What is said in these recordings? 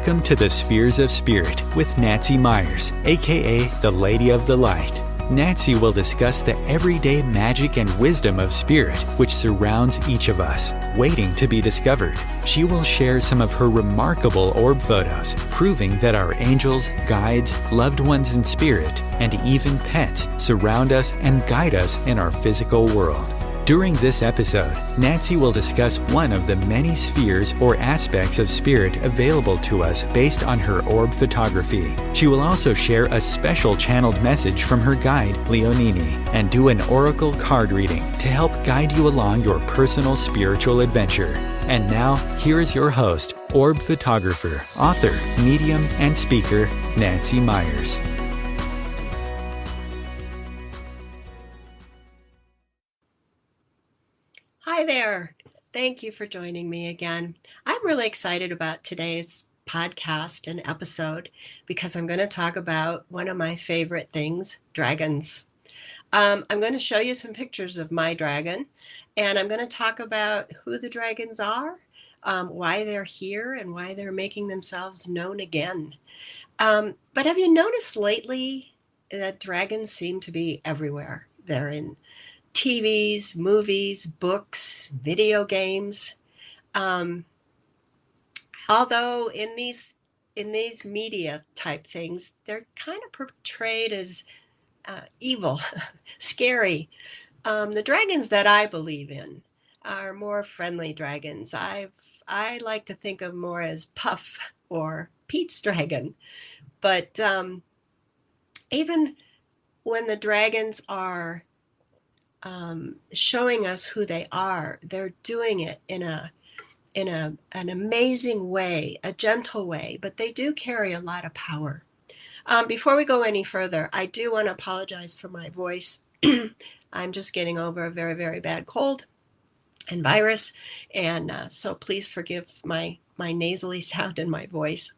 Welcome to the Spheres of Spirit with Nancy Myers, aka the Lady of the Light. Nancy will discuss the everyday magic and wisdom of spirit which surrounds each of us, waiting to be discovered. She will share some of her remarkable orb photos, proving that our angels, guides, loved ones in spirit, and even pets surround us and guide us in our physical world. During this episode, Nancy will discuss one of the many spheres or aspects of spirit available to us based on her orb photography. She will also share a special channeled message from her guide, Leonini, and do an oracle card reading to help guide you along your personal spiritual adventure. And now, here is your host, orb photographer, author, medium, and speaker, Nancy Myers. Hi there. Thank you for joining me again. I'm really excited about today's podcast and episode because I'm going to talk about one of my favorite things, dragons. I'm going to show you some pictures of my dragon, and I'm going to talk about who the dragons are, why they're here, and why they're making themselves known again. But have you noticed lately that dragons seem to be everywhere? They're in TVs, movies, books, video games. Although in these media type things, they're kind of portrayed as evil, scary. The dragons that I believe in are more friendly dragons. I like to think of more as Puff or Pete's dragon. But even when the dragons are showing us who they are, they're doing it in an amazing way, a gentle way, but they do carry a lot of power. Before we go any further, I do want to apologize for my voice. I'm just getting over a very, very bad cold and virus, and so please forgive my nasally sound in my voice.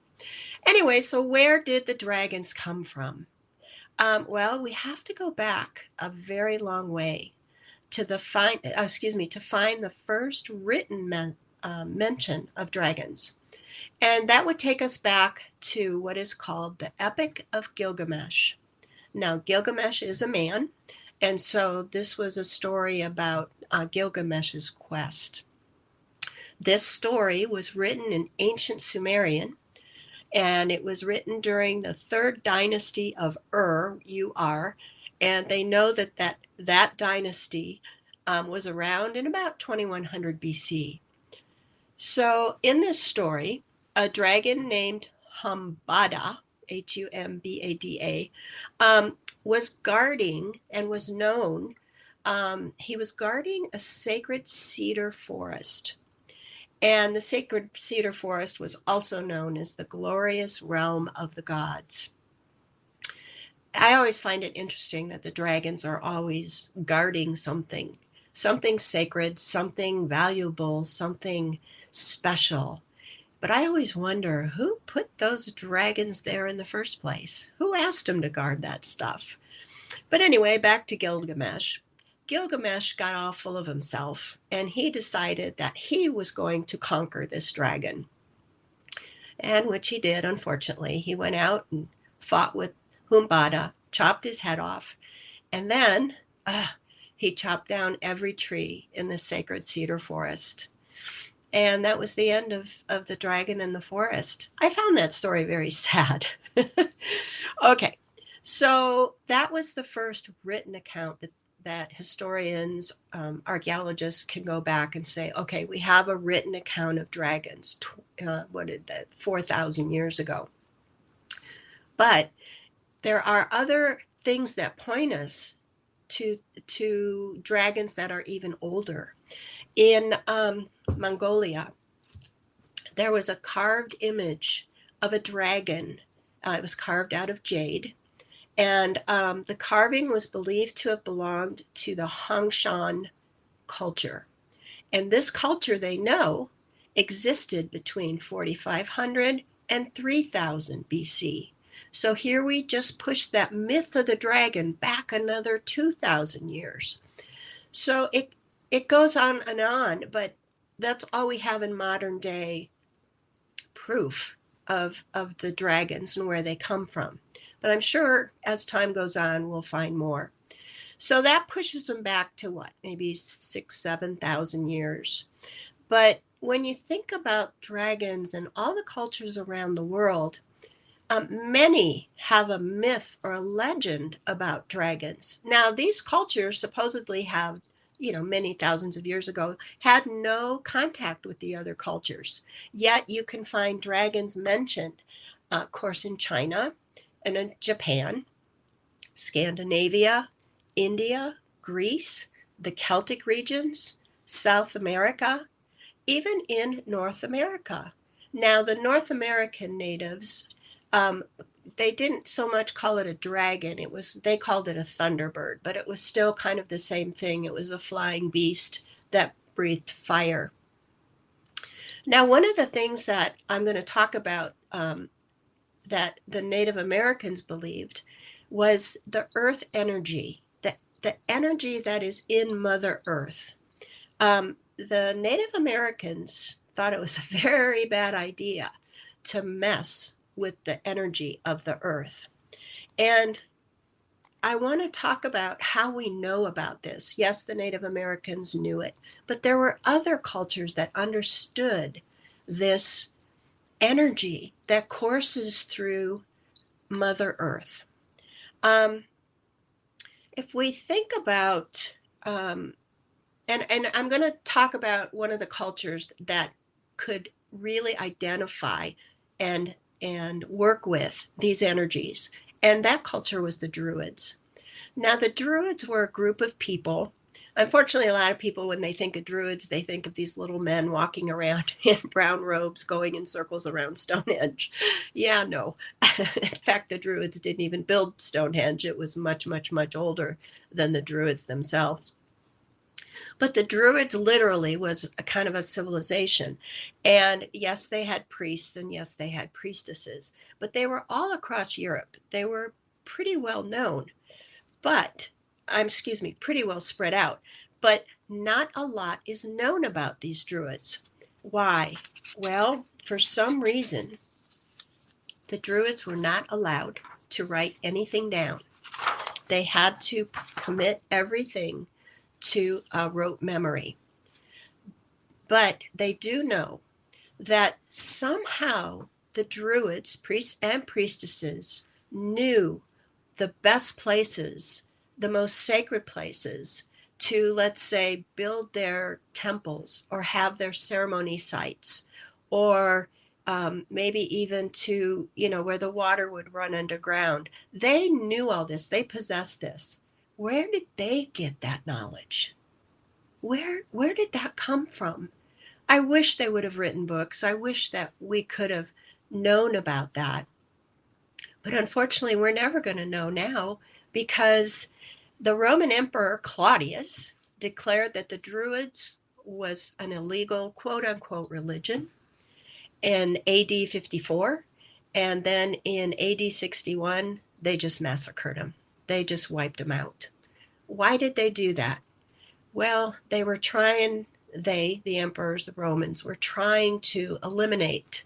Anyway, so where did the dragons come from? Well, we have to go back a very long way to find the first written mention of dragons. And that would take us back to what is called the Epic of Gilgamesh. Now, Gilgamesh is a man, and so this was a story about Gilgamesh's quest. This story was written in ancient Sumerian, and it was written during the third dynasty of Ur, and they know that dynasty was around in about 2100 BC. So in this story, a dragon named Humbada, Humbada, was guarding and was known. He was guarding a sacred cedar forest. And the sacred cedar forest was also known as the glorious realm of the gods. I always find it interesting that the dragons are always guarding something sacred, something valuable, something special. But I always wonder who put those dragons there in the first place? Who asked them to guard that stuff? But anyway, back to Gilgamesh. Gilgamesh got all full of himself, and he decided that he was going to conquer this dragon. And which he did, unfortunately. He went out and fought with Humbada, chopped his head off, and then he chopped down every tree in the sacred cedar forest. And that was the end of the dragon in the forest. I found that story very sad. Okay, so that was the first written account that historians, archaeologists can go back and say, okay, we have a written account of dragons, 4,000 years ago. But there are other things that point us to dragons that are even older. In Mongolia, there was a carved image of a dragon. It was carved out of jade. And the carving was believed to have belonged to the Hongshan culture. And this culture, they know, existed between 4,500 and 3,000 BC. So here we just pushed that myth of the dragon back another 2,000 years. So it goes on, but that's all we have in modern day proof of the dragons and where they come from. But I'm sure as time goes on, we'll find more. So that pushes them back to what, maybe 7,000 years. But when you think about dragons and all the cultures around the world, many have a myth or a legend about dragons. Now, these cultures supposedly have, many thousands of years ago, had no contact with the other cultures. Yet you can find dragons mentioned, of course, in China and in Japan, Scandinavia, India, Greece, the Celtic regions, South America, even in North America. Now, the North American natives, they didn't so much call it a dragon. They called it a thunderbird, but it was still kind of the same thing. It was a flying beast that breathed fire. Now, one of the things that I'm going to talk about that the Native Americans believed was the earth energy, the energy that is in Mother Earth. The Native Americans thought it was a very bad idea to mess with the energy of the earth. And I want to talk about how we know about this. Yes, the Native Americans knew it, but there were other cultures that understood this energy that courses through Mother Earth. If we think about, and I'm going to talk about one of the cultures that could really identify and work with these energies, and that culture was the Druids. Now, the Druids were a group of people. Unfortunately, a lot of people, when they think of Druids, they think of these little men walking around in brown robes, going in circles around Stonehenge. Yeah, no. In fact, the Druids didn't even build Stonehenge. It was much, much, much older than the Druids themselves. But the Druids literally was a kind of a civilization. And yes, they had priests, and yes, they had priestesses, but they were all across Europe. They were pretty well known, pretty well spread out. But not a lot is known about these Druids. Why? Well, for some reason, the Druids were not allowed to write anything down. They had to commit everything to a rote memory. But they do know that somehow the Druids, priests and priestesses, knew the best places, the most sacred places to, let's say, build their temples or have their ceremony sites, or maybe even to, where the water would run underground. They knew all this. They possessed this. Where did they get that knowledge? Where did that come from? I wish they would have written books. I wish that we could have known about that. But unfortunately, we're never going to know now, because the Roman Emperor Claudius declared that the Druids was an illegal, quote unquote, religion in AD 54. And then in AD 61, they just massacred them. They just wiped them out. Why did they do that? Well, they were trying, the emperors, the Romans, were trying to eliminate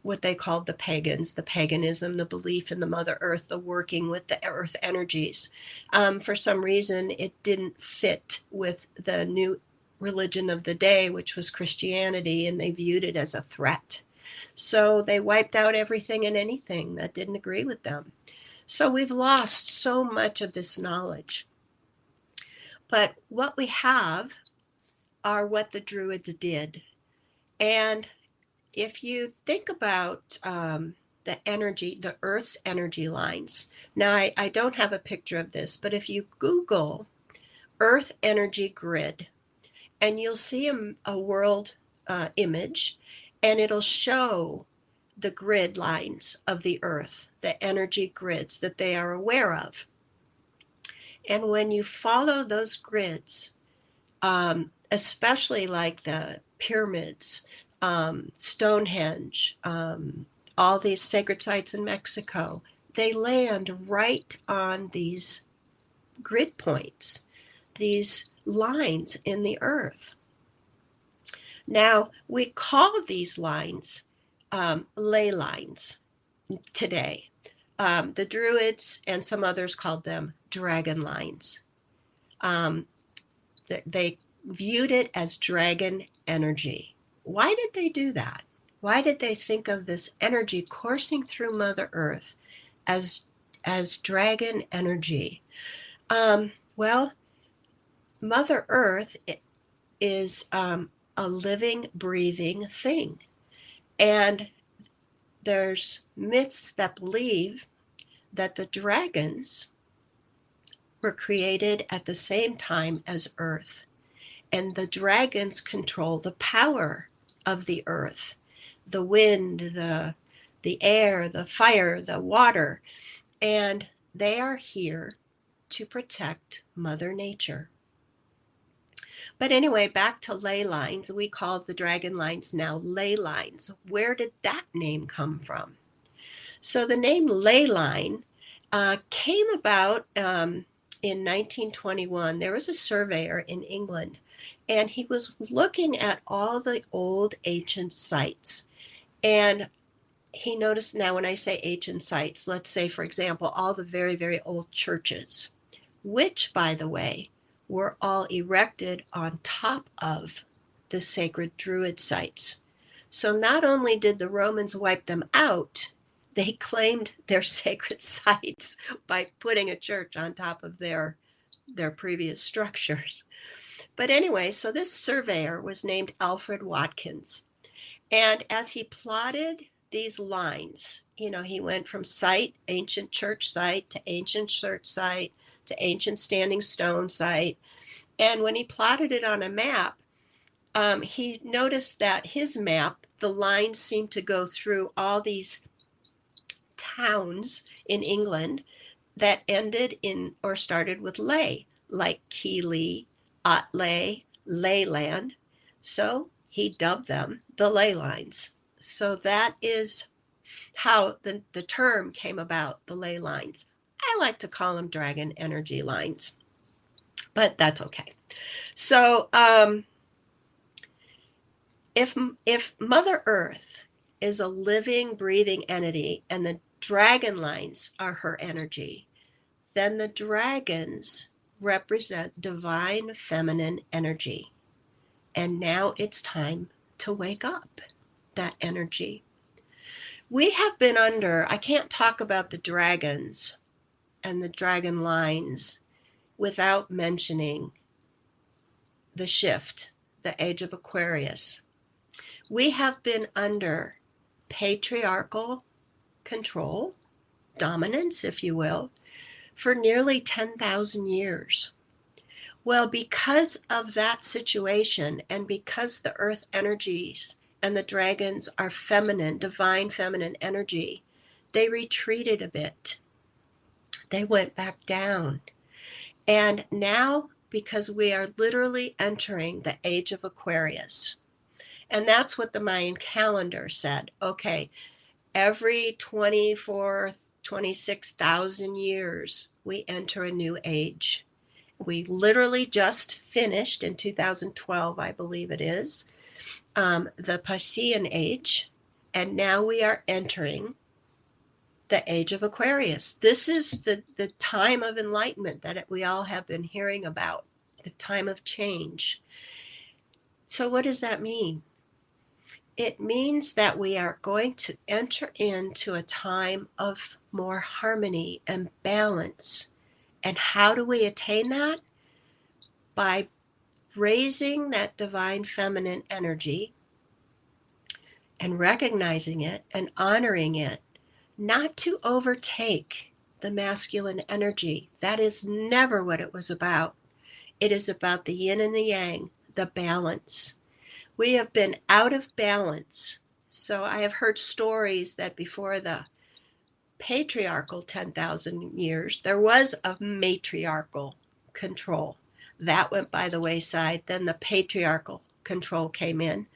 what they called the pagans, the paganism, the belief in the Mother Earth, the working with the earth energies. For some reason, it didn't fit with the new religion of the day, which was Christianity, and they viewed it as a threat. So they wiped out everything and anything that didn't agree with them. So we've lost so much of this knowledge. But what we have are what the Druids did. And if you think about the energy, the Earth's energy lines. Now, I don't have a picture of this, but if you Google Earth energy grid, and you'll see a world image, and it'll show the grid lines of the Earth, the energy grids that they are aware of. And when you follow those grids, especially like the pyramids, Stonehenge, all these sacred sites in Mexico, they land right on these grid points, these lines in the Earth. Now, we call these lines ley lines today. The Druids and some others called them dragon lines. They viewed it as dragon energy. Why did they do that? Why did they think of this energy coursing through Mother Earth as dragon energy? Well, Mother Earth is a living, breathing thing. And there's myths that believe that the dragons were created at the same time as Earth. And the dragons control the power of the earth, the wind, the air, the fire, the water. And they are here to protect Mother Nature. But anyway, back to ley lines. We call the dragon lines now ley lines. Where did that name come from? So the name ley line came about in 1921. There was a surveyor in England, and he was looking at all the old ancient sites. And he noticed, now when I say ancient sites, let's say, for example, all the very, very old churches, which, by the way, were all erected on top of the sacred Druid sites. So not only did the Romans wipe them out, they claimed their sacred sites by putting a church on top of their previous structures. But anyway, so this surveyor was named Alfred Watkins. And as he plotted these lines, he went from site, ancient church site, to ancient church site, to ancient standing stone site. And when he plotted it on a map, he noticed that his map, the lines seemed to go through all these towns in England that ended in or started with ley, like Keighley, Otley, Leyland. So he dubbed them the ley lines. So that is how the term came about, the ley lines. I like to call them dragon energy lines, but that's okay. So if Mother Earth is a living, breathing entity and the dragon lines are her energy, then the dragons represent divine feminine energy. And now it's time to wake up that energy. We have been under, I can't talk about the dragons and the dragon lines without mentioning the shift, the age of Aquarius. We have been under patriarchal control, dominance, if you will, for nearly 10,000 years. Well, because of that situation, and because the earth energies and the dragons are feminine, divine feminine energy, they retreated a bit. They went back down. And now, because we are literally entering the age of Aquarius, and that's what the Mayan calendar said. Okay, every 26,000 years, we enter a new age. We literally just finished in 2012, I believe it is, the Piscean age, and now we are entering the age of Aquarius. This is the time of enlightenment that we all have been hearing about, the time of change. So what does that mean? It means that we are going to enter into a time of more harmony and balance. And how do we attain that? By raising that divine feminine energy and recognizing it and honoring it, not to overtake the masculine energy. That is never what it was about. It is about the yin and the yang, the balance. We have been out of balance. So I have heard stories that before the patriarchal 10,000 years, there was a matriarchal control. That went by the wayside. Then the patriarchal control came in.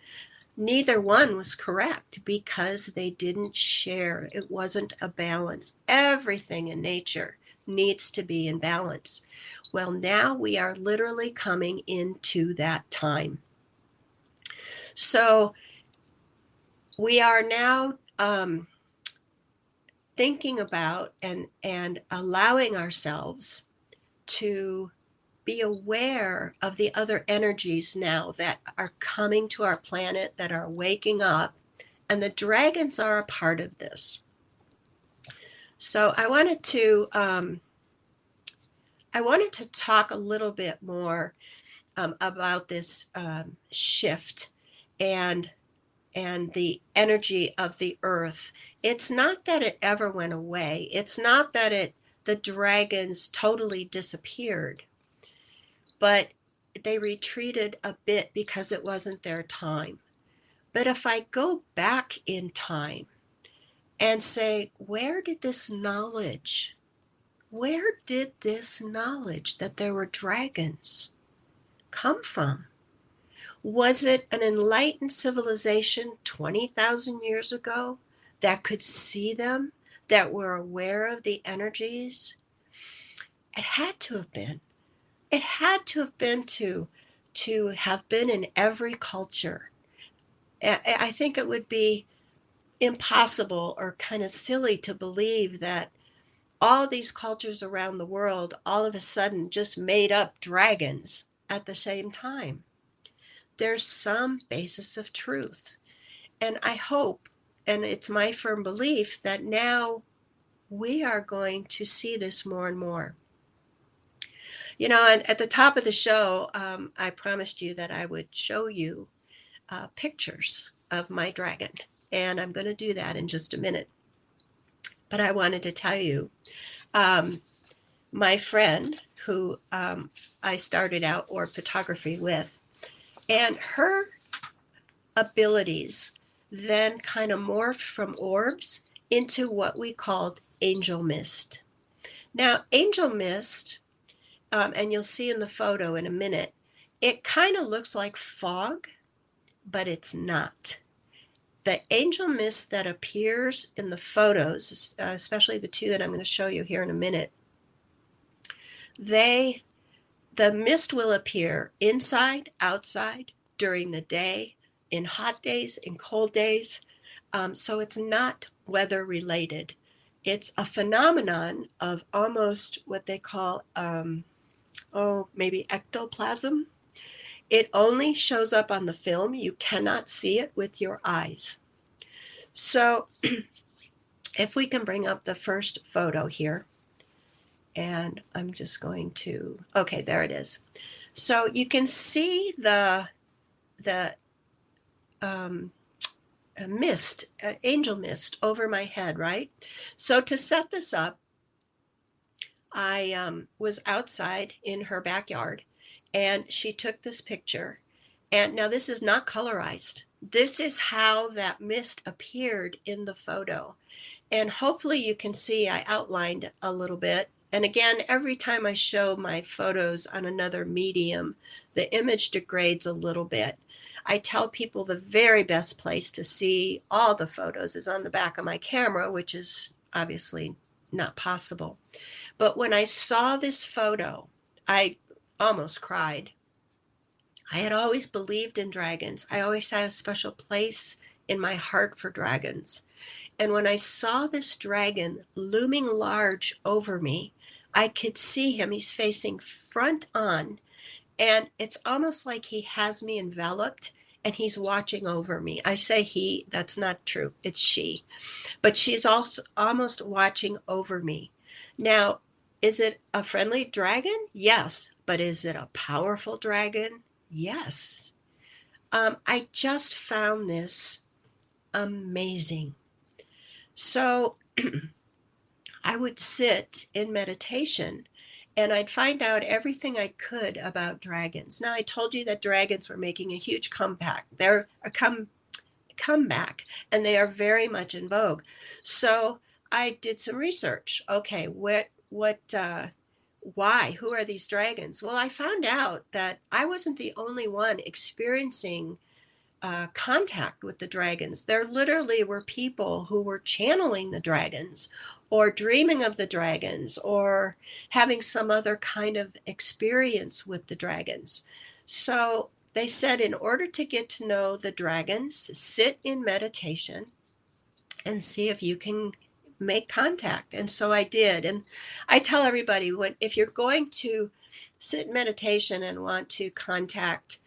Neither one was correct because they didn't share. It wasn't a balance. Everything in nature needs to be in balance. Well, now we are literally coming into that time. So we are now thinking about and allowing ourselves to be aware of the other energies now that are coming to our planet, that are waking up, and the dragons are a part of this. So I wanted to talk a little bit more about this shift and the energy of the earth. It's not that it ever went away. It's not that the dragons totally disappeared, but they retreated a bit because it wasn't their time. But if I go back in time and say, where did this knowledge that there were dragons come from? Was it an enlightened civilization 20,000 years ago that could see them, that were aware of the energies? It had to have been. It had to have been to have been in every culture. I think it would be impossible or kind of silly to believe that all these cultures around the world all of a sudden just made up dragons at the same time. There's some basis of truth. And I hope, and it's my firm belief, that now we are going to see this more and more. You know, and at the top of the show, I promised you that I would show you pictures of my dragon. And I'm going to do that in just a minute. But I wanted to tell you, my friend who I started out orb photography with, and her abilities then kind of morphed from orbs into what we called angel mist. Now, angel mist, and you'll see in the photo in a minute, it kind of looks like fog, but it's not. The angel mist that appears in the photos, especially the two that I'm going to show you here in a minute, the mist will appear inside, outside, during the day, in hot days, in cold days. So it's not weather related. It's a phenomenon of almost what they call, maybe ectoplasm. It only shows up on the film. You cannot see it with your eyes. So if we can bring up the first photo here, and I'm just going to, okay, there it is. So you can see the mist, angel mist over my head, right? So to set this up, I was outside in her backyard, and she took this picture. And now this is not colorized. This is how that mist appeared in the photo. And hopefully you can see I outlined a little bit. And again, every time I show my photos on another medium, the image degrades a little bit. I tell people the very best place to see all the photos is on the back of my camera, which is obviously not possible. But when I saw this photo, I almost cried. I had always believed in dragons. I always had a special place in my heart for dragons. And when I saw this dragon looming large over me, I could see him. He's facing front on, and it's almost like he has me enveloped and he's watching over me. I say he, that's not true. It's she. But she's also almost watching over me. Now, is it a friendly dragon? Yes. But is it a powerful dragon? Yes. I just found this amazing. So I would sit in meditation and I'd find out everything I could about dragons. Now, I told you that dragons were making a huge comeback. They're a comeback, and they are very much in vogue. So I did some research. Okay, why? Who are these dragons? Well, I found out that I wasn't the only one experiencing contact with the dragons. There literally were people who were channeling the dragons or dreaming of the dragons or having some other kind of experience with the dragons. So they said, in order to get to know the dragons, sit in meditation and see if you can make contact. And so I did. And I tell everybody, if you're going to sit in meditation and want to contact,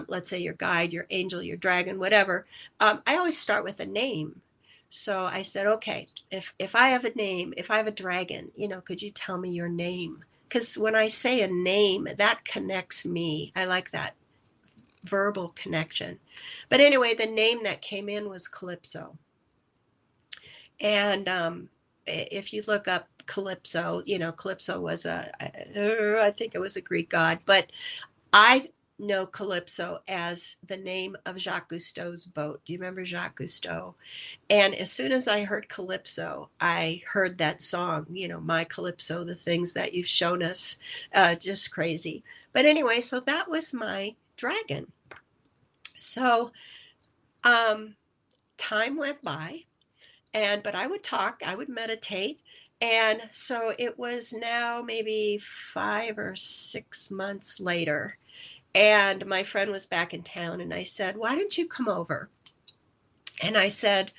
let's say your guide, your angel, your dragon, whatever, I always start with a name. So I said, okay, if I have a name, if I have a dragon, could you tell me your name? Because when I say a name, that connects me. I like that verbal connection. But anyway, the name that came in was Calypso. And if you look up Calypso, Calypso was I think it was a Greek god, but I know Calypso as the name of Jacques Cousteau's boat. Do you remember Jacques Cousteau? And as soon as I heard Calypso, I heard that song, My Calypso, the things that you've shown us, just crazy. But anyway, so that was my dragon. So time went by, but I would talk, I would meditate. And so it was now maybe 5 or 6 months later. And my friend was back in town, and I said, why don't you come over? And I said,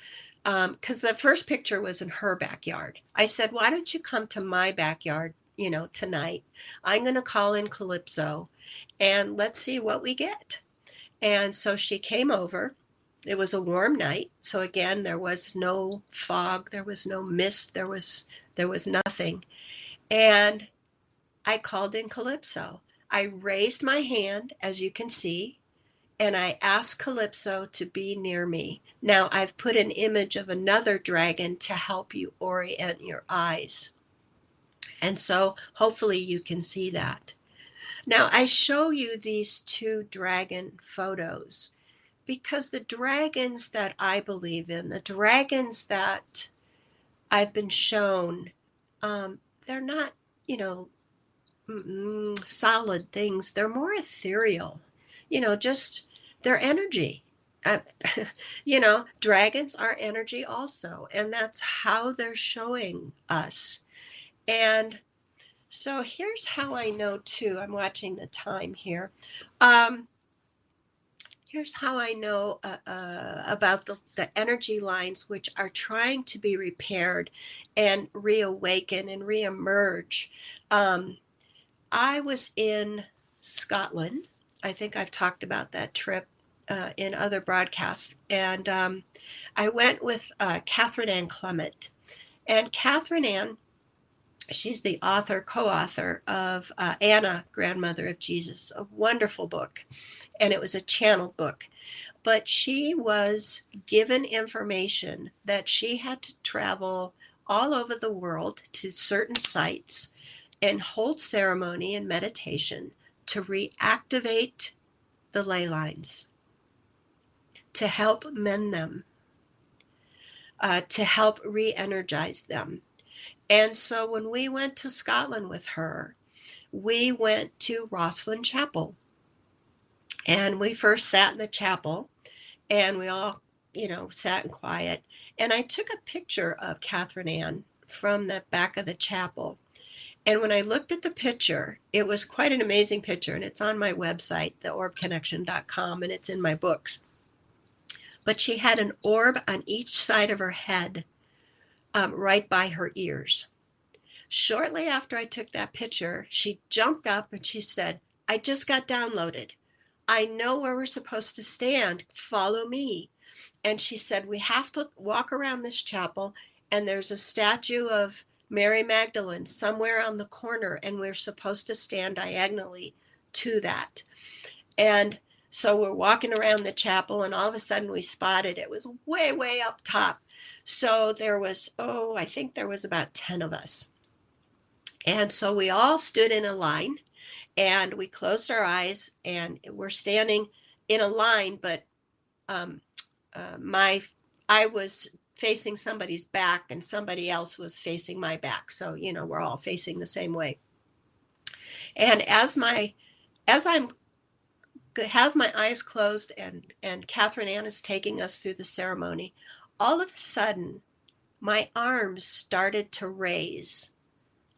because the first picture was in her backyard. I said, why don't you come to my backyard, tonight? I'm going to call in Calypso, and let's see what we get. And so she came over. It was a warm night. So again, there was no fog. There was no mist. There was nothing. And I called in Calypso. I raised my hand, as you can see, and I asked Calypso to be near me. Now I've put an image of another dragon to help you orient your eyes. And so hopefully you can see that. Now I show you these 2 dragon photos because the dragons that I believe in, the dragons that I've been shown, they're not, solid things. They're more ethereal, just their energy. Dragons are energy also, and that's how they're showing us. And so here's how I know too. I'm watching the time here. Here's how I know about the energy lines which are trying to be repaired and reawaken and reemerge. I was in Scotland. I think I've talked about that trip in other broadcasts. And I went with Catherine Ann Clement. And Catherine Ann, she's the co-author of Anna, Grandmother of Jesus, a wonderful book. And it was a channel book. But she was given information that she had to travel all over the world to certain sites and hold ceremony and meditation to reactivate the ley lines, to help mend them, to help re-energize them. And so when we went to Scotland with her, we went to Rosslyn Chapel. And we first sat in the chapel, and we all, sat in quiet. And I took a picture of Catherine Ann from the back of the chapel. And when I looked at the picture, it was quite an amazing picture, and it's on my website, theorbconnection.com, and it's in my books. But she had an orb on each side of her head, right by her ears. Shortly after I took that picture, she jumped up and she said, I just got downloaded. I know where we're supposed to stand. Follow me. And she said, we have to walk around this chapel, and there's a statue of Mary Magdalene somewhere on the corner, and we're supposed to stand diagonally to that. And so we're walking around the chapel, and all of a sudden we spotted it was way, way up top. So there was, I think there was about 10 of us. And so we all stood in a line, and we closed our eyes, and we're standing in a line, but I was facing somebody's back, and somebody else was facing my back. So, we're all facing the same way. And as I have my eyes closed, and Catherine Ann is taking us through the ceremony, all of a sudden, my arms started to raise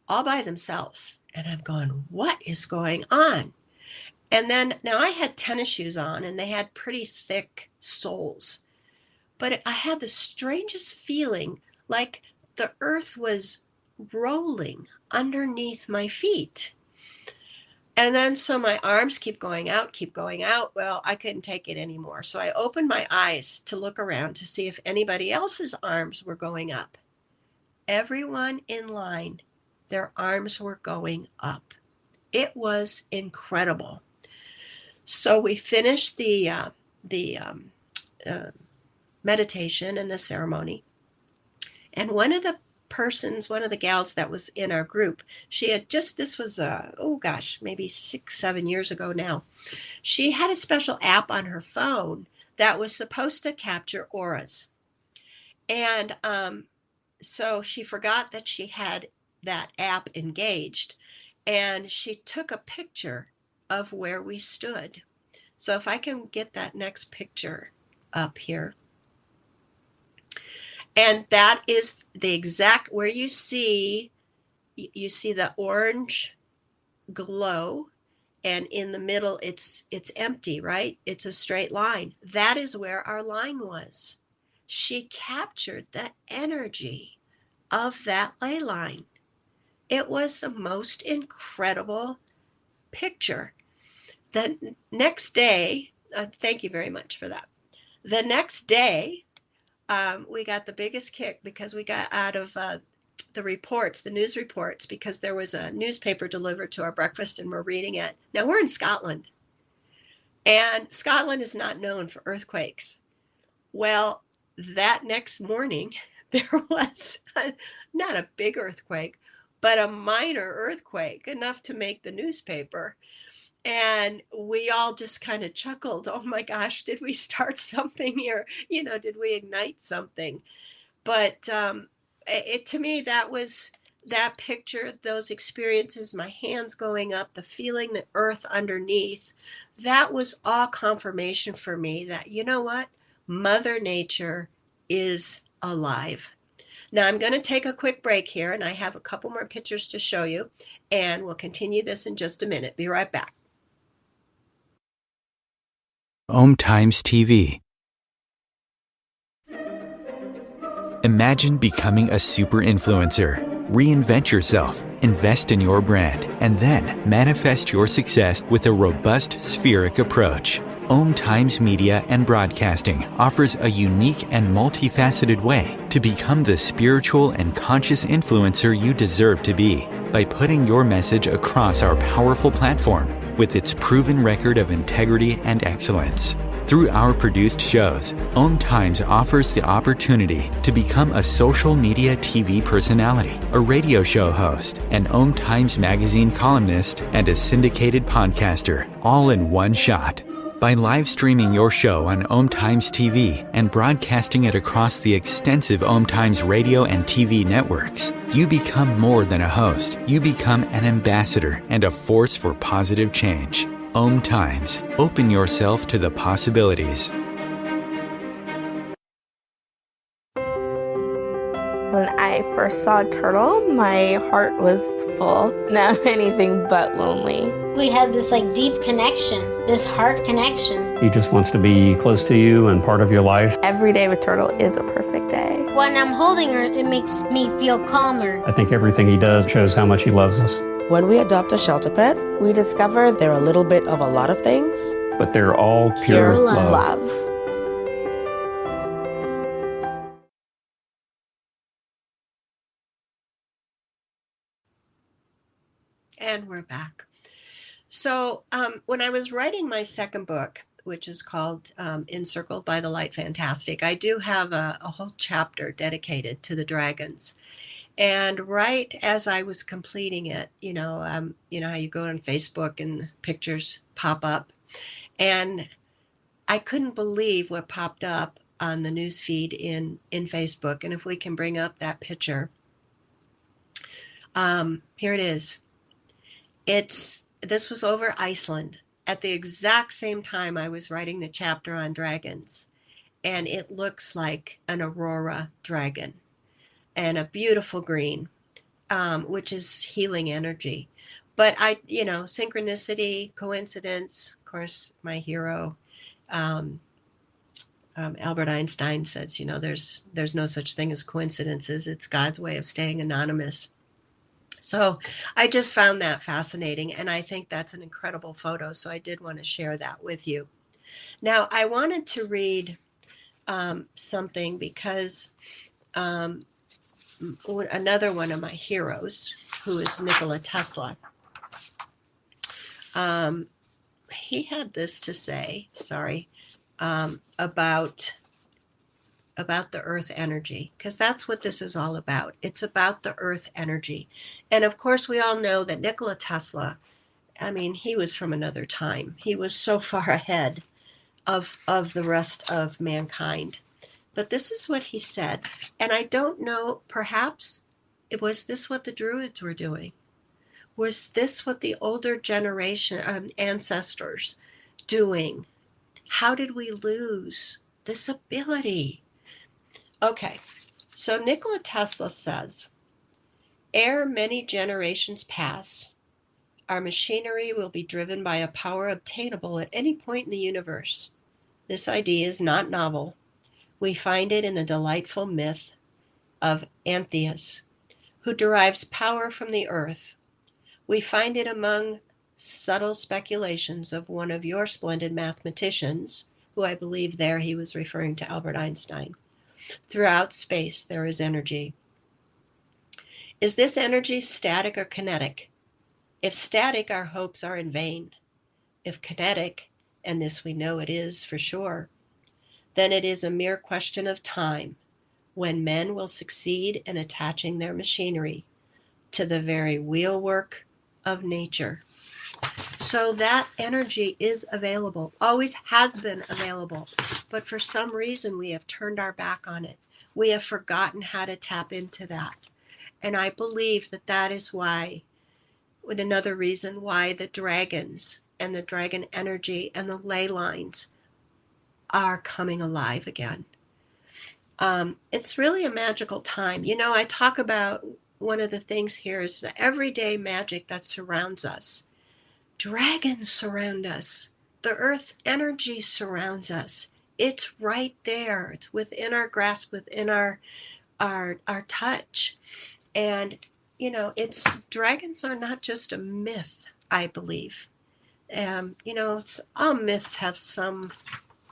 all by themselves. And I'm going, what is going on? And then, now I had tennis shoes on and they had pretty thick soles, but I had the strangest feeling like the earth was rolling underneath my feet. And then, so my arms keep going out, keep going out. Well, I couldn't take it anymore. So I opened my eyes to look around to see if anybody else's arms were going up. Everyone in line, their arms were going up. It was incredible. So we finished the meditation and the ceremony. And one of the gals that was in our group, she had just, this was, maybe 6-7 years ago now. She had a special app on her phone that was supposed to capture auras. And so she forgot that she had that app engaged, and she took a picture of where we stood. So if I can get that next picture up here. And that is the exact, where you see the orange glow, and in the middle it's empty, right? It's a straight line. That is where our line was. She captured the energy of that ley line. It was the most incredible picture. The next day, thank you very much for that. The next day, we got the biggest kick because we got out of the news reports, because there was a newspaper delivered to our breakfast and we're reading it. Now, we're in Scotland, and Scotland is not known for earthquakes. Well, that next morning, there was not a big earthquake, but a minor earthquake, enough to make the newspaper. And we all just kind of chuckled. Oh my gosh, did we start something here? Did we ignite something? But to me, that picture, those experiences, my hands going up, the feeling the earth underneath, that was all confirmation for me that, you know what? Mother Nature is alive. Now, I'm going to take a quick break here, and I have a couple more pictures to show you, and we'll continue this in just a minute. Be right back. OMTimes TV. Imagine becoming a super influencer. Reinvent yourself, invest in your brand, and then manifest your success with a robust spheric approach. OMTimes Media and Broadcasting offers a unique and multifaceted way to become the spiritual and conscious influencer you deserve to be by putting your message across our powerful platform with its proven record of integrity and excellence. Through our produced shows, OMTimes offers the opportunity to become a social media TV personality, a radio show host, an OMTimes magazine columnist, and a syndicated podcaster, all in one shot. By live streaming your show on OMTimes TV and broadcasting it across the extensive OMTimes radio and TV networks, you become more than a host. You become an ambassador and a force for positive change. OMTimes. Open yourself to the possibilities. When I first saw a turtle, my heart was full. Now I'm anything but lonely. We have this deep connection, this heart connection. He just wants to be close to you and part of your life. Every day with Turtle is a perfect day. When I'm holding her, it makes me feel calmer. I think everything he does shows how much he loves us. When we adopt a shelter pet, we discover they're a little bit of a lot of things. But they're all pure love. And we're back. So when I was writing my second book, which is called Encircled by the Light Fantastic, I do have a whole chapter dedicated to the dragons. And right as I was completing it, you know how you go on Facebook and pictures pop up, and I couldn't believe what popped up on the news feed in Facebook. And if we can bring up that picture, here it is. This was over Iceland at the exact same time I was writing the chapter on dragons, and it looks like an aurora dragon and a beautiful green, which is healing energy. But synchronicity, coincidence, of course, my hero, Albert Einstein says, there's no such thing as coincidences. It's God's way of staying anonymous. So I just found that fascinating, and I think that's an incredible photo. So I did want to share that with you. Now, I wanted to read something because another one of my heroes, who is Nikola Tesla, he had this to say, about the earth energy, because that's what this is all about. It's about the earth energy. And of course, we all know that Nikola Tesla, he was from another time. He was so far ahead of the rest of mankind. But this is what he said. And I don't know, perhaps, was this what the Druids were doing? Was this what the older generation ancestors doing? How did we lose this ability? Okay, so Nikola Tesla says, ere many generations pass, our machinery will be driven by a power obtainable at any point in the universe. This idea is not novel. We find it in the delightful myth of Antheus, who derives power from the earth. We find it among subtle speculations of one of your splendid mathematicians, who I believe there he was referring to Albert Einstein. Throughout space, there is energy. Is this energy static or kinetic? If static, our hopes are in vain. If kinetic, and this we know it is for sure, then it is a mere question of time when men will succeed in attaching their machinery to the very wheelwork of nature. So that energy is available, always has been available, but for some reason we have turned our back on it. We have forgotten how to tap into that. And I believe that that is why, another reason why the dragons and the dragon energy and the ley lines are coming alive again. It's really a magical time. I talk about one of the things here is the everyday magic that surrounds us. Dragons surround us. The earth's energy surrounds us. It's right there. It's within our grasp, within our touch. And, dragons are not just a myth, I believe. All myths have some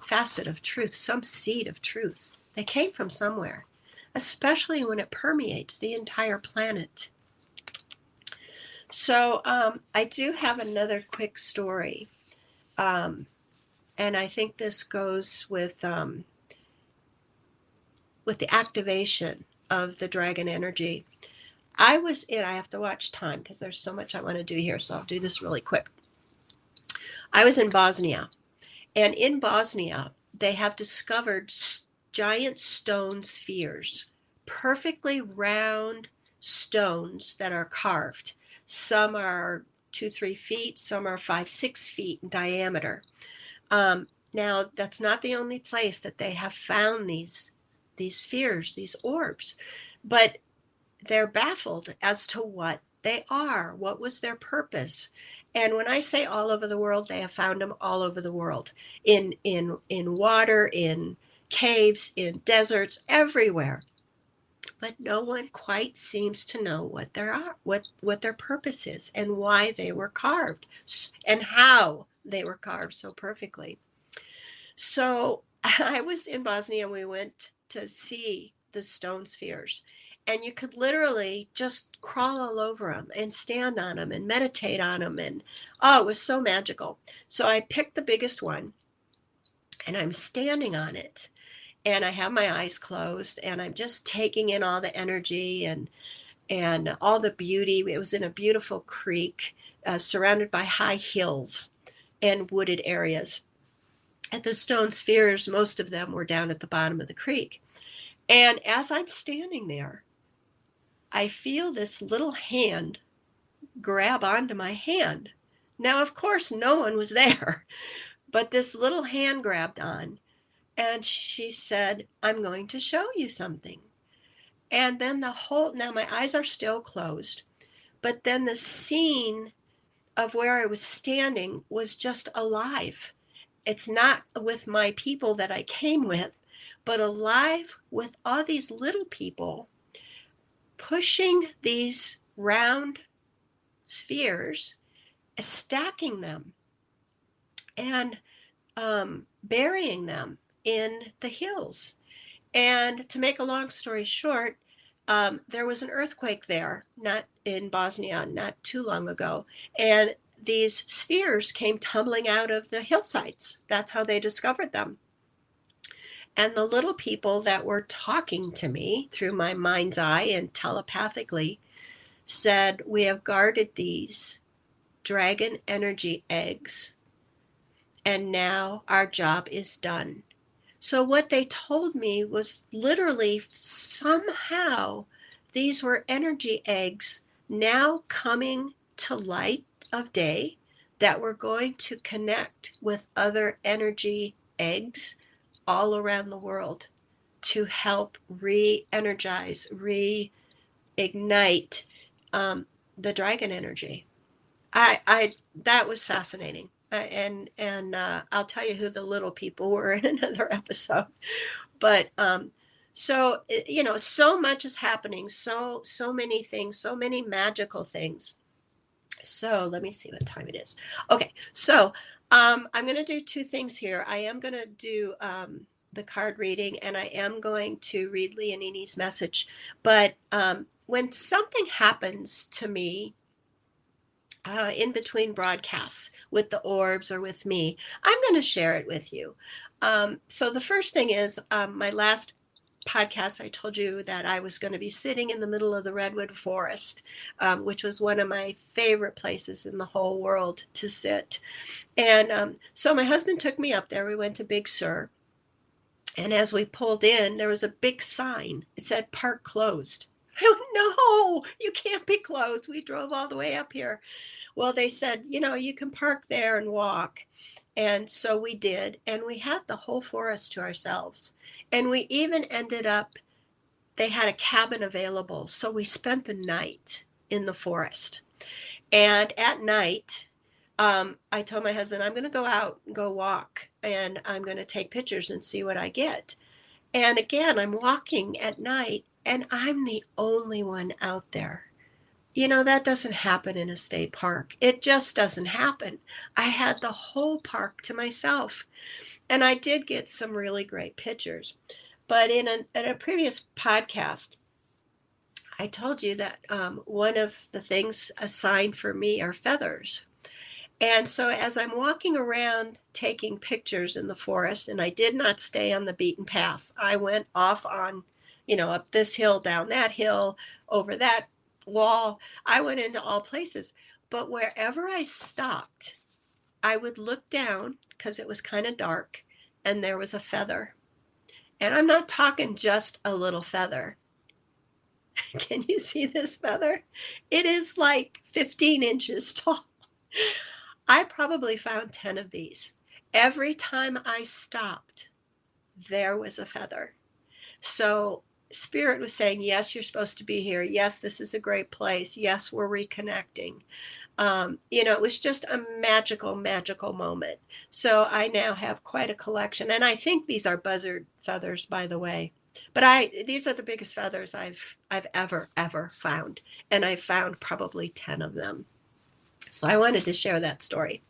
facet of truth, some seed of truth. They came from somewhere, especially when it permeates the entire planet. So I do have another quick story. And I think this goes with the activation of the dragon energy. I have to watch time because there's so much I want to do here, so I'll do this really quick. I was in Bosnia, and in Bosnia, they have discovered giant stone spheres, perfectly round stones that are carved. Some are 2-3 feet, some are 5-6 feet in diameter. Now, that's not the only place that they have found these spheres, these orbs, but they're baffled as to what they are. What was their purpose? And when I say all over the world, they have found them all over the world, in water, in caves, in deserts, everywhere. But no one quite seems to know what their purpose is and why they were carved and how they were carved so perfectly. So I was in Bosnia and we went to see the stone spheres. And you could literally just crawl all over them and stand on them and meditate on them. And it was so magical. So I picked the biggest one and I'm standing on it. And I have my eyes closed and I'm just taking in all the energy and all the beauty. It was in a beautiful creek surrounded by high hills and wooded areas. At the stone spheres, most of them were down at the bottom of the creek. And as I'm standing there, I feel this little hand grab onto my hand. Now, of course, no one was there, but this little hand grabbed on. And she said, I'm going to show you something. And then now my eyes are still closed, but then the scene of where I was standing was just alive. It's not with my people that I came with, but alive with all these little people pushing these round spheres, stacking them, and burying them in the hills. And to make a long story short, there was an earthquake there, not in Bosnia, not too long ago. And these spheres came tumbling out of the hillsides. That's how they discovered them. And the little people that were talking to me through my mind's eye and telepathically said, we have guarded these dragon energy eggs, and now our job is done. So what they told me was literally somehow these were energy eggs now coming to light of day that were going to connect with other energy eggs all around the world to help re-energize, reignite the dragon energy. I that was fascinating. And I'll tell you who the little people were in another episode. But so so much is happening, so many things, so many magical things. So let me see what time it is. Okay, so I'm going to do two things here. I am going to do the card reading, and I am going to read Leonini's message. But when something happens to me in between broadcasts with the orbs or with me, I'm going to share it with you. So the first thing is my last podcast, I told you that I was going to be sitting in the middle of the redwood forest, which was one of my favorite places in the whole world to sit. And so my husband took me up there. We went to Big Sur. And as we pulled in, there was a big sign. It said park closed. I went, no, you can't be closed. We drove all the way up here. Well, they said, you can park there and walk. And so we did. And we had the whole forest to ourselves. And we even ended up, they had a cabin available. So we spent the night in the forest. And at night, I told my husband, I'm going to go out and go walk. And I'm going to take pictures and see what I get. And again, I'm walking at night. And I'm the only one out there. That doesn't happen in a state park. It just doesn't happen. I had the whole park to myself. And I did get some really great pictures. But in a previous podcast, I told you that one of the things assigned for me are feathers. And so as I'm walking around taking pictures in the forest, and I did not stay on the beaten path, I went off on up this hill, down that hill, over that wall. I went into all places. But wherever I stopped, I would look down because it was kind of dark and there was a feather. And I'm not talking just a little feather. Can you see this feather? It is like 15 inches tall. I probably found 10 of these. Every time I stopped, there was a feather. So Spirit was saying, yes, you're supposed to be here. Yes, this is a great place. Yes, we're reconnecting. It was just a magical, magical moment. So I now have quite a collection. And I think these are buzzard feathers, by the way. But these are the biggest feathers I've ever found. And I found probably 10 of them. So I wanted to share that story.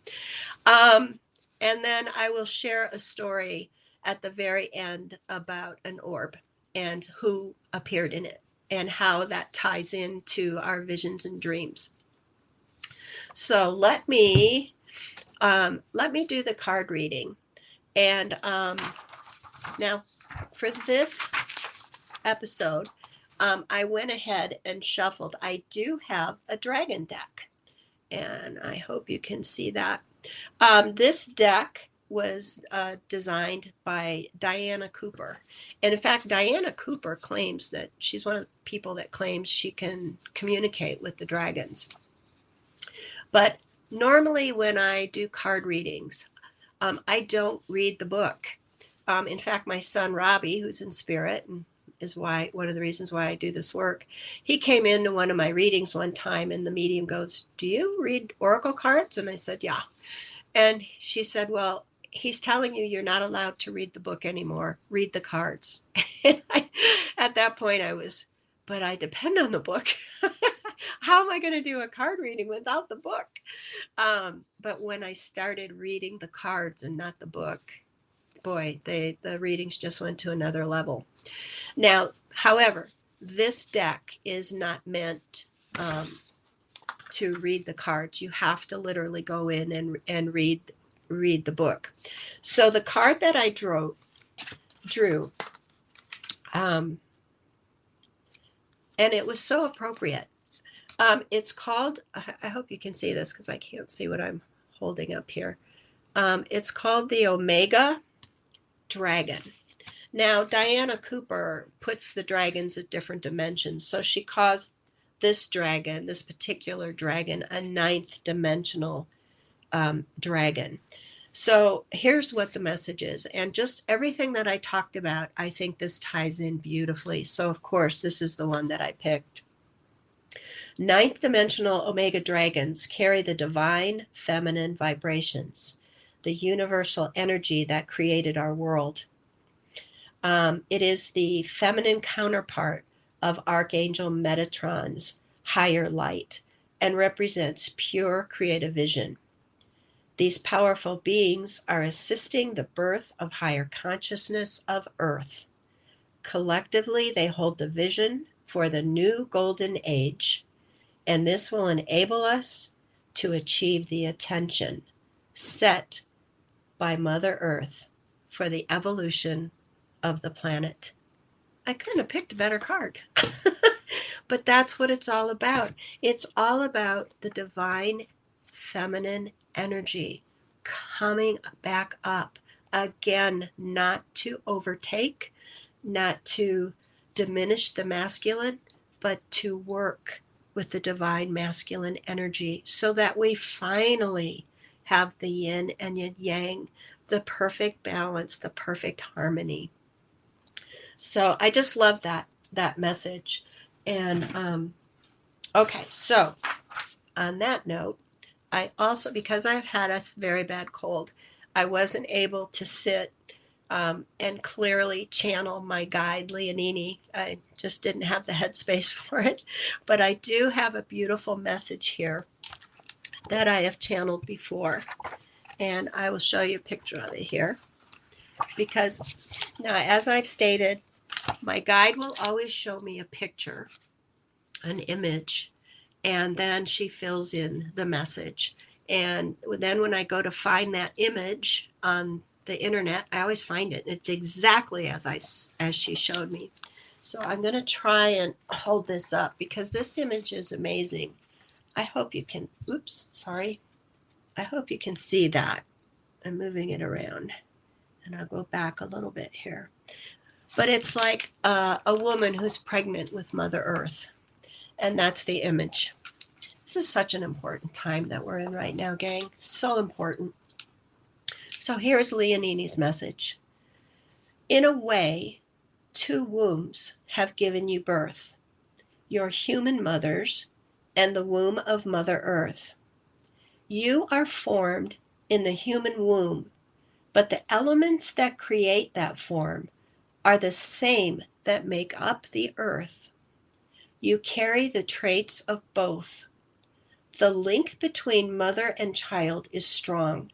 And then I will share a story at the very end about an orb and who appeared in it and how that ties into our visions and dreams. So let me do the card reading. And now for this episode, I went ahead and shuffled. I do have a dragon deck, and I hope you can see that. This deck was designed by Diana Cooper. And in fact, Diana Cooper claims that she's one of the people that claims she can communicate with the dragons. But normally when I do card readings, I don't read the book. In fact, my son, Robbie, who's in spirit, and is why one of the reasons why I do this work. He came into one of my readings one time, and the medium goes, "Do you read oracle cards?" And I said, "Yeah." And she said, "Well, he's telling you you're not allowed to read the book anymore. Read the cards." At that point, but I depend on the book. How am I going to do a card reading without the book? But when I started reading the cards and not the book, boy, the readings just went to another level. Now, however, this deck is not meant to read the cards. You have to literally go in and read the book. So the card that I drew, and it was so appropriate. It's called, I hope you can see this because I can't see what I'm holding up here. It's called the Omega Dragon. Now, Diana Cooper puts the dragons at different dimensions. So she calls this particular dragon, a 9th dimensional dragon. So here's what the message is. And just everything that I talked about, I think this ties in beautifully. So, of course, this is the one that I picked. 9th dimensional Omega dragons carry the divine feminine vibrations, the universal energy that created our world. It is the feminine counterpart of Archangel Metatron's higher light and represents pure creative vision. These powerful beings are assisting the birth of higher consciousness of Earth. Collectively, they hold the vision for the new golden age, and this will enable us to achieve the attention set by Mother Earth for the evolution of the planet. I couldn't have picked a better card. But that's what it's all about. It's all about the divine feminine energy coming back up again, not to overtake, not to diminish the masculine, but to work with the divine masculine energy so that we finally have the yin and the yang, the perfect balance, the perfect harmony. So I just love that message. And okay, so on that note, I also, because I've had a very bad cold, I wasn't able to sit and clearly channel my guide, Leonini. I just didn't have the headspace for it. But I do have a beautiful message here that I have channeled before. And I will show you a picture of it here. Because now, as I've stated, my guide will always show me a picture, an image, and then she fills in the message. And then when I go to find that image on the internet, I always find it. It's exactly as she showed me. So I'm going to try and hold this up because this image is amazing. I hope you can, I hope you can see that. I'm moving it around. And I'll go back a little bit here. But it's like a woman who's pregnant with Mother Earth. And that's the image. This is such an important time that we're in right now, gang. So important. So here's Leonini's message. In a way, 2 wombs have given you birth. Your human mothers and the womb of Mother Earth. You are formed in the human womb, but the elements that create that form are the same that make up the earth. You carry the traits of both. The link between mother and child is strong.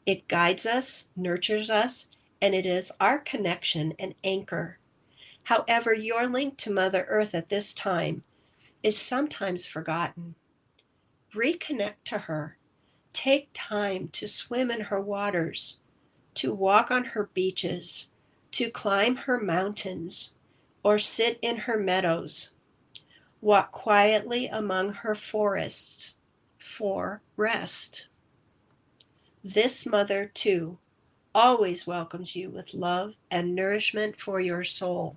It guides us, nurtures us, and it is our connection and anchor. However, your link to Mother Earth at this time is sometimes forgotten. Reconnect to her. Take time to swim in her waters, to walk on her beaches, to climb her mountains, or sit in her meadows. Walk quietly among her forests for rest. This mother, too, always welcomes you with love and nourishment for your soul.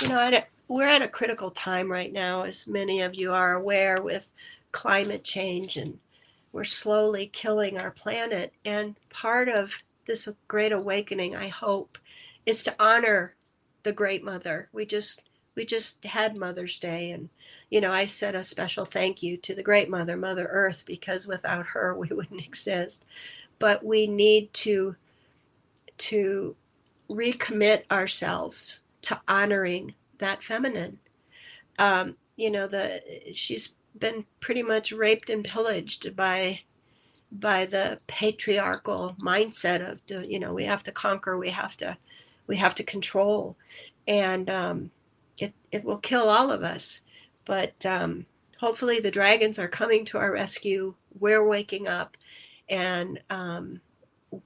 You know, we're at a critical time right now, as many of you are aware, with climate change, and we're slowly killing our planet. And part of this great awakening, I hope, is to honor the Great Mother. We just had Mother's Day, and I said a special thank you to the Great Mother, Mother Earth, because without her we wouldn't exist. But we need to recommit ourselves to honoring that feminine. She's been pretty much raped and pillaged by the patriarchal mindset of we have to conquer, we have to control, and it will kill all of us. But hopefully the dragons are coming to our rescue. We're waking up, and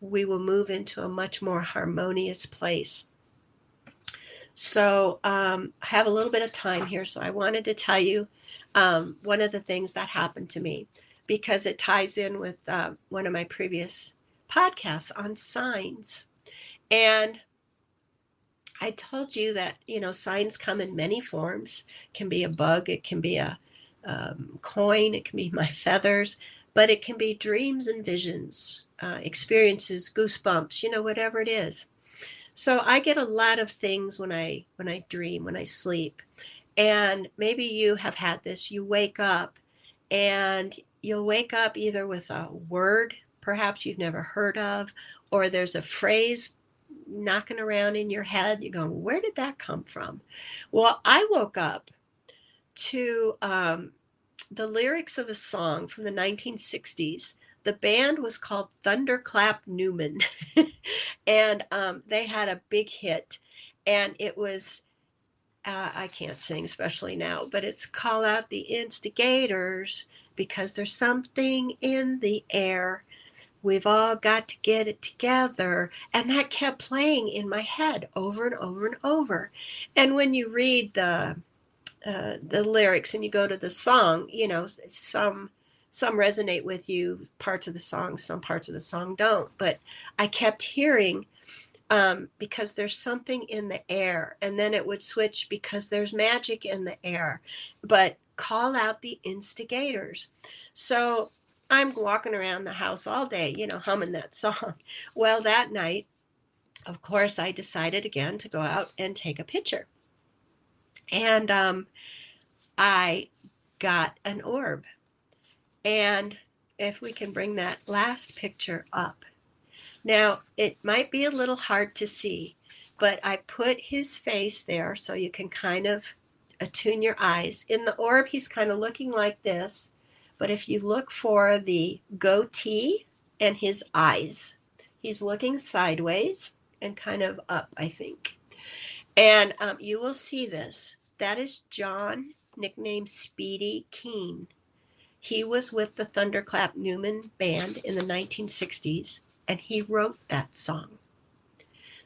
we will move into a much more harmonious place. So I have a little bit of time here, so I wanted to tell you one of the things that happened to me, because it ties in with one of my previous podcasts on signs. And I told you that, signs come in many forms. It can be a bug, it can be a coin, it can be my feathers, but it can be dreams and visions, experiences, goosebumps, whatever it is. So I get a lot of things when I dream, when I sleep. And maybe you have had this. You wake up, and you'll wake up either with a word perhaps you've never heard of, or there's a phrase knocking around in your head. You're going, where did that come from? Well, I woke up to the lyrics of a song from the 1960s. The band was called Thunderclap Newman, and they had a big hit, and it was, I can't sing, especially now, but it's Call Out the Instigators, because there's something in the air. We've all got to get it together. And that kept playing in my head over and over and over. And when you read the lyrics and you go to the song, some resonate with you, parts of the song, some parts of the song don't. But I kept hearing, because there's something in the air. And then it would switch, because there's magic in the air. But call out the instigators. So I'm walking around the house all day, humming that song. Well, that night, of course, I decided again to go out and take a picture. And I got an orb. And if we can bring that last picture up. Now, it might be a little hard to see, but I put his face there so you can kind of attune your eyes. In the orb, he's kind of looking like this, but if you look for the goatee and his eyes, he's looking sideways and kind of up, I think. And you will see this. That is John, nicknamed Speedy Keen. He was with the Thunderclap Newman band in the 1960s, and he wrote that song.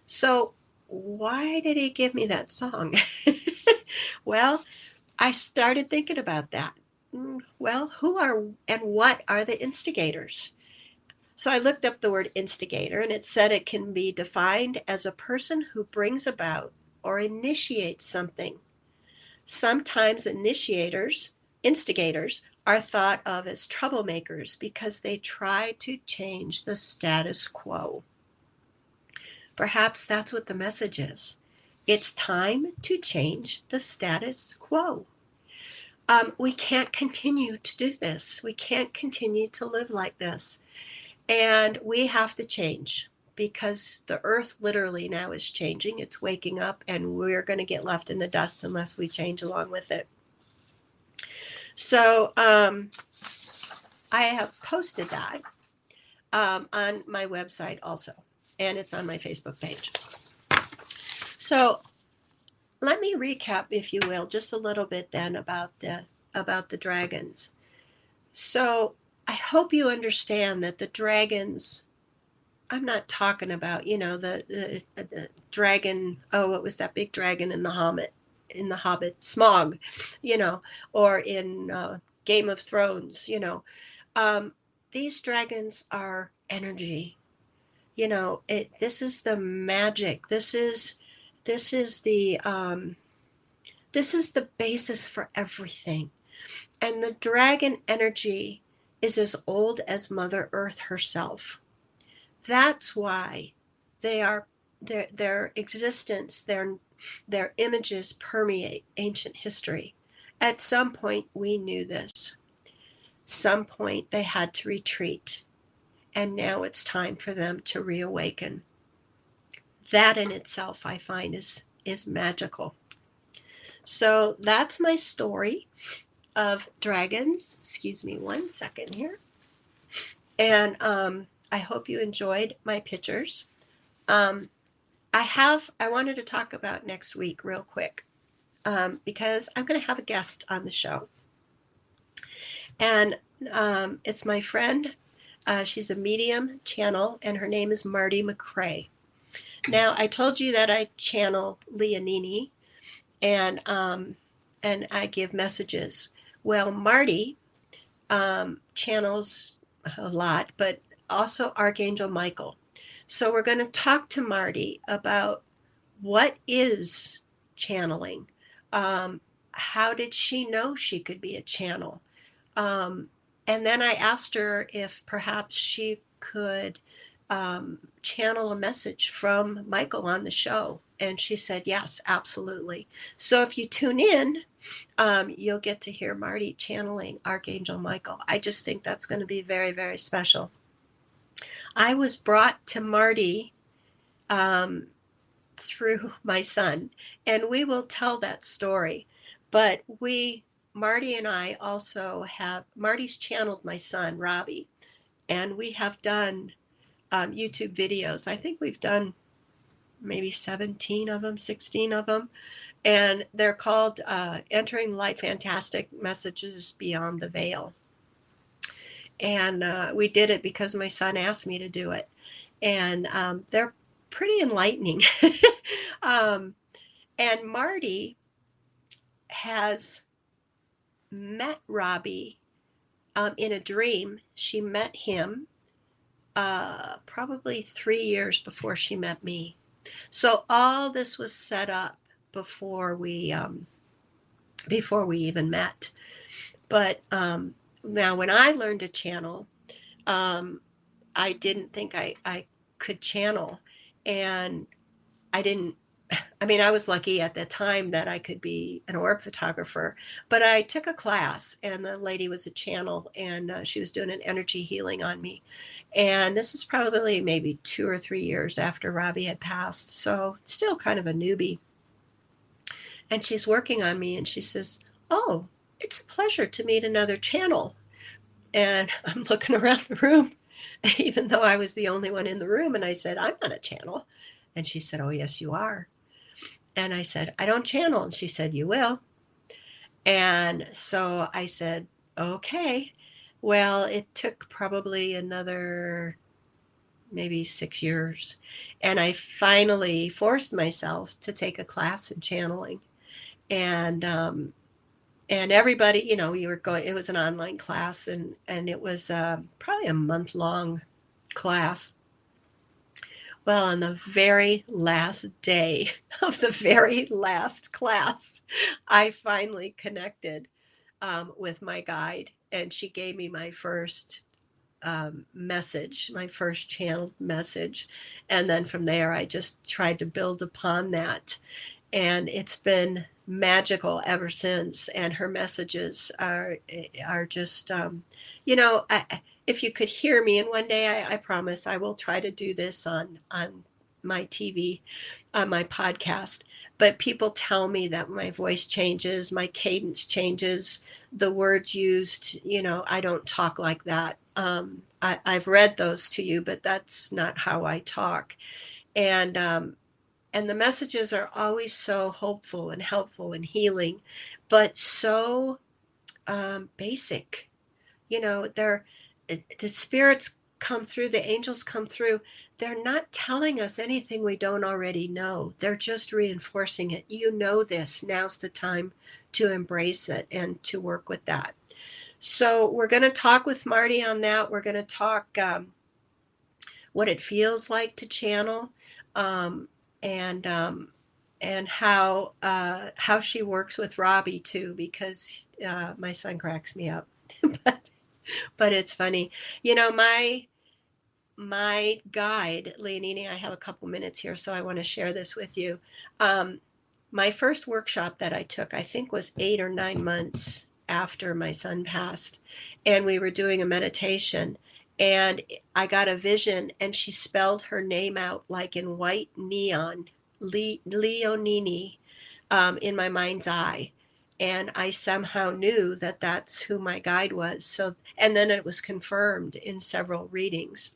So why did he give me that song? Well, I started thinking about that. Well, who are and what are the instigators? So I looked up the word instigator, and it said it can be defined as a person who brings about or initiates something. Sometimes instigators, are thought of as troublemakers because they try to change the status quo. Perhaps that's what the message is. It's time to change the status quo. We can't continue to do this. We can't continue to live like this. And we have to change, because the earth literally now is changing. It's waking up, and we're going to get left in the dust unless we change along with it. So I have posted that on my website also, and it's on my Facebook page. So let me recap, if you will, just a little bit then about the dragons. So I hope you understand that the dragons, I'm not talking about, the dragon, what was that big dragon in the Hobbit, Smaug, or in Game of Thrones, these dragons are energy. This is the magic. This is the basis for everything. And the dragon energy is as old as Mother Earth herself. That's why their existence, their Their images permeate ancient history. At some point, we knew this. Some point, they had to retreat. And now it's time for them to reawaken. That in itself, I find, is magical. So that's my story of dragons. Excuse me 1 second here. And I hope you enjoyed my pictures. I wanted to talk about next week real quick because I'm going to have a guest on the show. And it's my friend. She's a medium channel, and her name is Marty McCrae. Now, I told you that I channel Leonini, and I give messages. Well, Marty channels a lot, but also Archangel Michael. So we're going to talk to Marty about what is channeling. How did she know she could be a channel? And then I asked her if perhaps she could channel a message from Michael on the show. And she said, yes, absolutely. So if you tune in, you'll get to hear Marty channeling Archangel Michael. I just think that's going to be very, very special. I was brought to Marty through my son, and we will tell that story. But Marty and I also Marty's channeled my son, Robbie, and we have done YouTube videos. I think we've done maybe 17 of them, 16 of them. And they're called Entering Light Fantastic Messages Beyond the Veil. And we did it because my son asked me to do it. And they're pretty enlightening. And Marty has met Robbie in a dream. She met him probably 3 years before she met me. So all this was set up before we even met. But now when I learned to channel, I didn't think I could channel. And I was lucky at the time that I could be an orb photographer, but I took a class, and the lady was a channel, and she was doing an energy healing on me. And this was probably maybe 2 or 3 years after Robbie had passed. So still kind of a newbie. And she's working on me, and she says, oh, it's a pleasure to meet another channel. And I'm looking around the room, even though I was the only one in the room. And I said, I'm not a channel. And she said, oh, yes, you are. And I said, I don't channel. And she said, you will. And so I said, okay. Well, it took probably another maybe 6 years. And I finally forced myself to take a class in channeling. And everybody, it was an online class, and it was probably a month-long class. Well, on the very last day of the very last class, I finally connected with my guide, and she gave me my first message, my first channeled message. And then from there, I just tried to build upon that. And it's been magical ever since. And her messages are just, if you could hear me, and one day I promise I will try to do this on my TV, on my podcast. But people tell me that my voice changes, my cadence changes, the words used, I don't talk like that. I've read those to you, but that's not how I talk. And the messages are always so hopeful and helpful and healing, but so basic. The spirits come through, the angels come through. They're not telling us anything we don't already know. They're just reinforcing it. You know this. Now's the time to embrace it and to work with that. So we're going to talk with Marty on that. We're going to talk what it feels like to channel, and how she works with Robbie too, because my son cracks me up. But it's funny. My guide, Leonini, I have a couple minutes here, so I want to share this with you. my first workshop that I took, I think, was 8 or 9 months after my son passed. And we were doing a meditation. And I got a vision, and she spelled her name out like in white neon, Leonini, in my mind's eye. And I somehow knew that that's who my guide was. So, and then it was confirmed in several readings.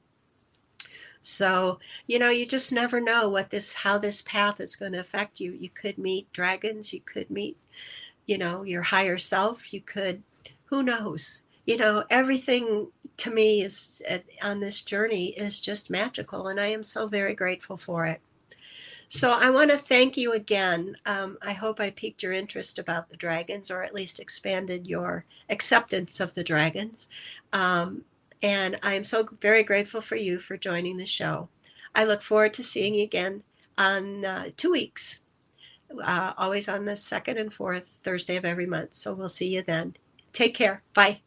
So, you just never know how this path is going to affect you. You could meet dragons, you could meet, your higher self, you could, who knows? Everything to me is on this journey is just magical, and I am so very grateful for it. So I want to thank you again. I hope I piqued your interest about the dragons, or at least expanded your acceptance of the dragons. And I am so very grateful for you for joining the show. I look forward to seeing you again on 2 weeks, always on the second and fourth Thursday of every month. So we'll see you then. Take care. Bye.